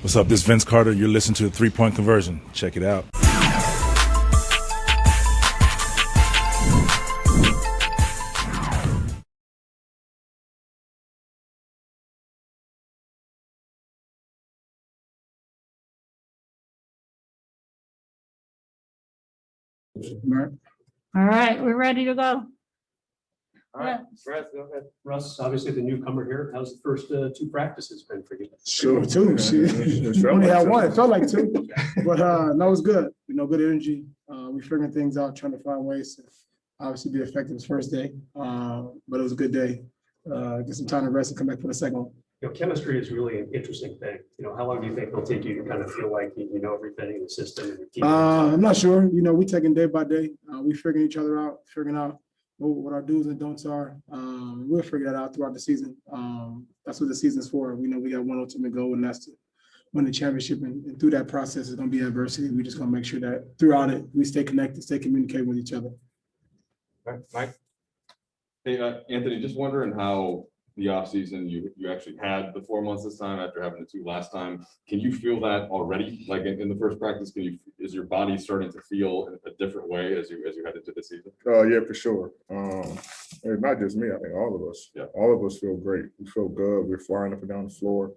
What's up? This is Vince Carter. You're listening to 3 Point Conversion. Check it out. All right, we're ready to go. All right, Russ, go ahead. Russ, obviously the newcomer here. How's the first two practices been for you? Sure, two. We only had one. It felt like two, but no, it was good. Good energy. We figuring things out, trying to find ways to obviously be effective this first day. But it was a good day. Get some time to rest and come back for the second one. Chemistry is really an interesting thing. How long do you think it'll take you to kind of feel like you know everything in the system? And your team I'm not sure. We taking day by day. We figuring each other out, figuring out what our do's and don'ts are. We'll figure that out throughout the season. That's what the season's for. We know we got one ultimate goal, and that's to win the championship. And through that process, it's going to be adversity. We just going to make sure that throughout it, we stay connected, stay communicating with each other. All right, Mike. Hey, Anthony, just wondering how the offseason you actually had the 4 months this time after having the 2 last time. Can you feel that already? Like in the first practice, is your body starting to feel a different way as you head into the season? Yeah, for sure. Not just me, I think all of us. Yeah. All of us feel great. We feel good. We're flying up and down the floor.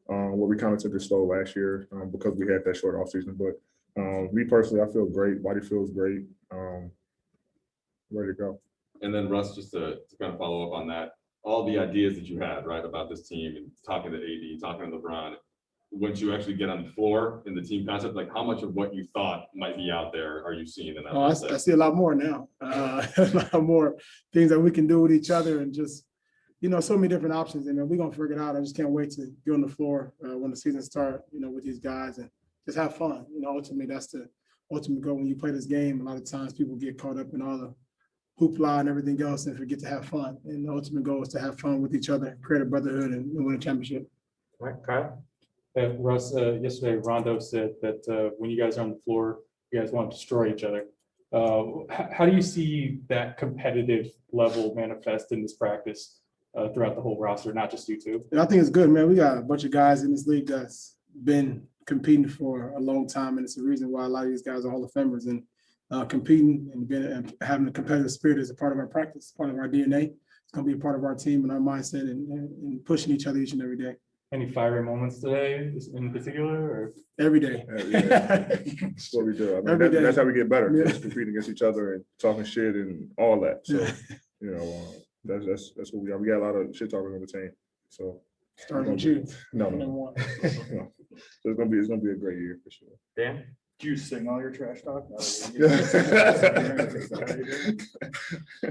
Where we kind of took it slow last year because we had that short off season. But me personally, I feel great. Body feels great. Ready to go. And then Russ, just to kind of follow up on that, all the ideas that you had, right, about this team and talking to AD, talking to LeBron, once you actually get on the floor in the team concept, like how much of what you thought might be out there are you seeing in that? I see a lot more now. A lot more things that we can do with each other and just, so many different options. And we're going to figure it out. I just can't wait to get on the floor when the season starts, with these guys and just have fun. Ultimately, that's the ultimate goal when you play this game. A lot of times people get caught up in all the hoopla and everything else and forget to have fun. And the ultimate goal is to have fun with each other, create a brotherhood, and win a championship. All right, Kyle. Russ, yesterday Rondo said that when you guys are on the floor, you guys want to destroy each other. How do you see that competitive level manifest in this practice throughout the whole roster, not just you two? I think it's good, man. We got a bunch of guys in this league that's been competing for a long time, and it's the reason why a lot of these guys are Hall of Famers. And competing and having a competitive spirit is a part of our practice, part of our DNA. It's going to be a part of our team and our mindset and pushing each other each and every day. Any fiery moments today in particular? Or? Every day. Yeah. That's what we do. I mean, that's how we get better. Just competing against each other and talking shit and all that. So, that's what we are. We got a lot of shit talking on the team. So starting with you. No. So it's gonna be a great year for sure. Dan? Do you sing all your trash talk? That's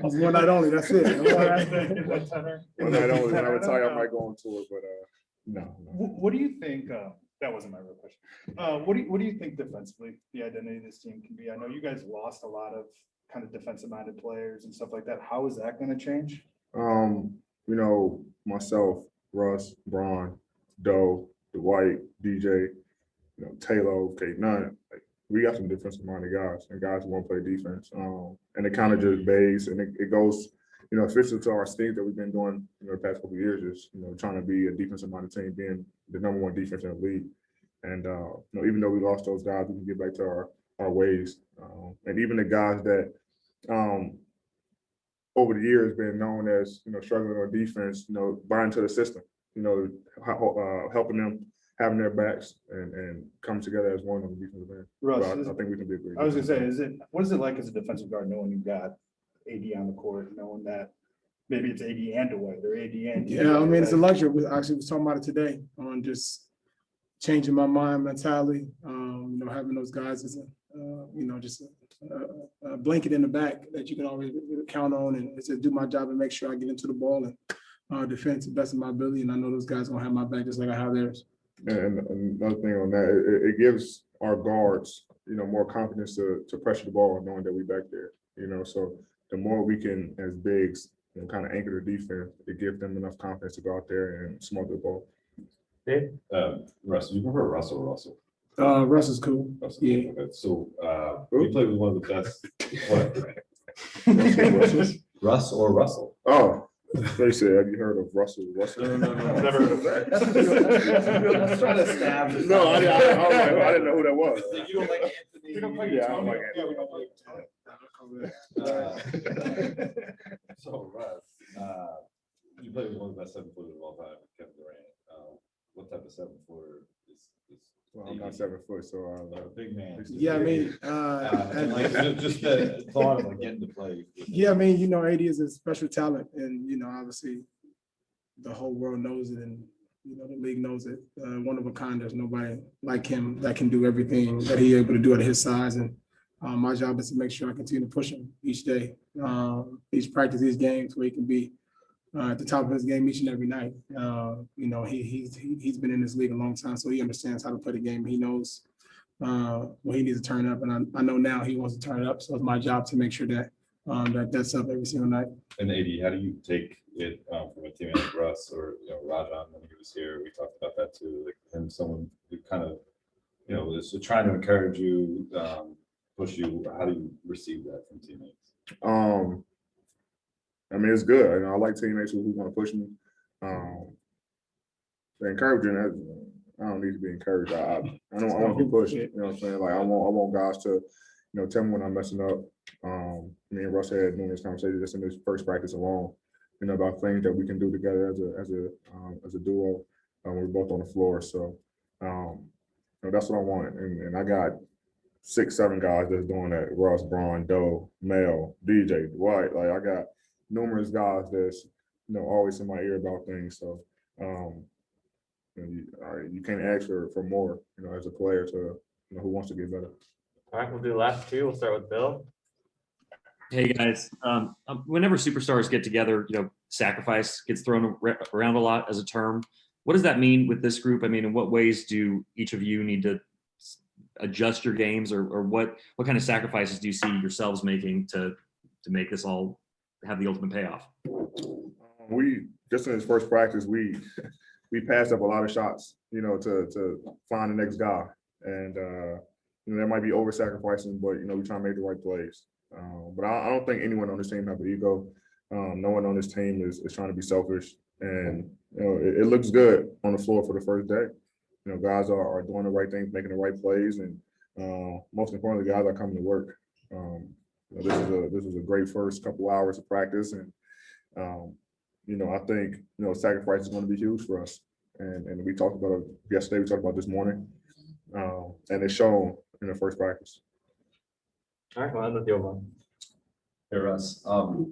one night only. That's it. One night only. When I retire, I might go on tour, but no. What do you think? That wasn't my real question. What do you think defensively the identity of this team can be? I know you guys lost a lot of kind of defensive-minded players and stuff like that. How is that going to change? Myself, Russ, Braun, Doe, Dwight, DJ, Taylor, K9. We got some defensive-minded guys and guys who want to play defense. And it kind of just begs and it goes, officially to our things that we've been doing the past couple of years is, trying to be a defensive-minded team, being the number one defense in the league. And, even though we lost those guys, we can get back to our ways. And even the guys that over the years been known as, struggling on defense, buying to the system, helping them, having their backs and come together as one on the defensive end. Russ, I think we can be a great. I was going to say, what is it like as a defensive guard knowing you've got AD on the court, knowing that maybe it's AD and Dwight or AD and Yeah, I mean, it's a luxury. We actually was talking about it today on just changing my mind mentality. Having those guys is just a blanket in the back that you can always count on, and it's to do my job and make sure I get into the ball and defend to the best of my ability. And I know those guys gonna have my back just like I have theirs. And another thing on that, it gives our guards, more confidence to pressure the ball, knowing that we back there. So the more we can, as bigs, kind of anchor the defense, it gives them enough confidence to go out there and smoke the ball. Dave? Russ, you prefer Russell or Russell? Russ is cool. Russell. Yeah. Okay. So you played with one of the best. What? Russ or Russell? Oh, They said, have you heard of Russell? No. Never heard of that. Let's try to stab. No, I didn't know who that was. You don't like Anthony. You don't play Yeah, I don't Tony? like Yeah, we don't play So Russ, you played with one of the best 7-footers of all time, Kevin Durant. What type of 7-footer is? Well, I'm not 7 foot, so Big man. Yeah, I mean, Just the thought of like getting to play. yeah, I mean, you know, AD is a special talent, and you know, obviously, the whole world knows it, and you know, the league knows it. One of a kind. There's nobody like him that can do everything that he's able to do at his size, and my job is to make sure I continue to push him each day, each practice, these games, where he can be at the top of his game each and every night. You know, he's been in this league a long time, so he understands how to play the game. He knows when he needs to turn up, and I know now he wants to turn it up. So it's my job to make sure that that's up every single night. And AD, how do you take it from a teammate like Russ or Rajon when he was here? We talked about that too, like him, someone who kind of is trying to encourage you, push you. How do you receive that from teammates? I mean, it's good. I like teammates who want to push me. The encouraging, I don't need to be encouraged. I don't want to be pushed. You know what I'm saying? Like I want guys to, tell me when I'm messing up. Me and Russ had numerous conversations just in this first practice alone, about things that we can do together as a duo. We're both on the floor, so that's what I want. And I got 6-7 guys that's doing that. Russ, Braun, Doe, Mel, DJ, Dwight. Like I got numerous guys that's always in my ear about things. So you can't ask for more, as a player to who wants to get better. All right, we'll do the last two. We'll start with Bill. Hey guys, whenever superstars get together, sacrifice gets thrown around a lot as a term. What does that mean with this group? I mean, in what ways do each of you need to adjust your games, or what kind of sacrifices do you see yourselves making to make this all have the ultimate payoff? We just in this first practice, we passed up a lot of shots, to find the next guy, and there might be over sacrificing, but we try to make the right plays. But I don't think anyone on this team has an ego. No one on this team is trying to be selfish, and it looks good on the floor for the first day. Guys are doing the right things, making the right plays, and most importantly, guys are coming to work. This is a great first couple hours of practice, and I think sacrifice is going to be huge for us. And we talked about it yesterday. We talked about this morning, and it's shown in the first practice. All right, well, with you, Omar. Hey Russ,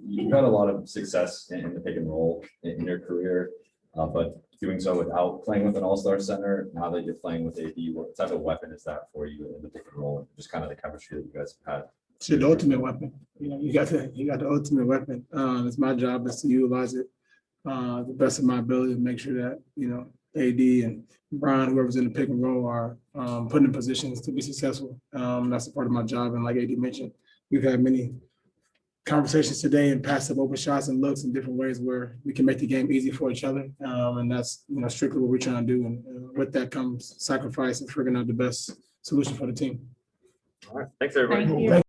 you've had a lot of success in the pick and roll in your career, but doing so without playing with an all-star center. Now that you're playing with AD, what type of weapon is that for you in the pick and roll? Just kind of the chemistry that you guys have had. It's the ultimate weapon. You got the ultimate weapon. It's my job is to utilize it the best of my ability to make sure that AD and Brian, whoever's in the pick and roll, are put in positions to be successful. That's a part of my job. And like AD mentioned, we've had many conversations today and passed up open shots and looks in different ways where we can make the game easy for each other. And that's strictly what we're trying to do. And with that comes sacrifice and figuring out the best solution for the team. All right, thanks everybody. Thank you.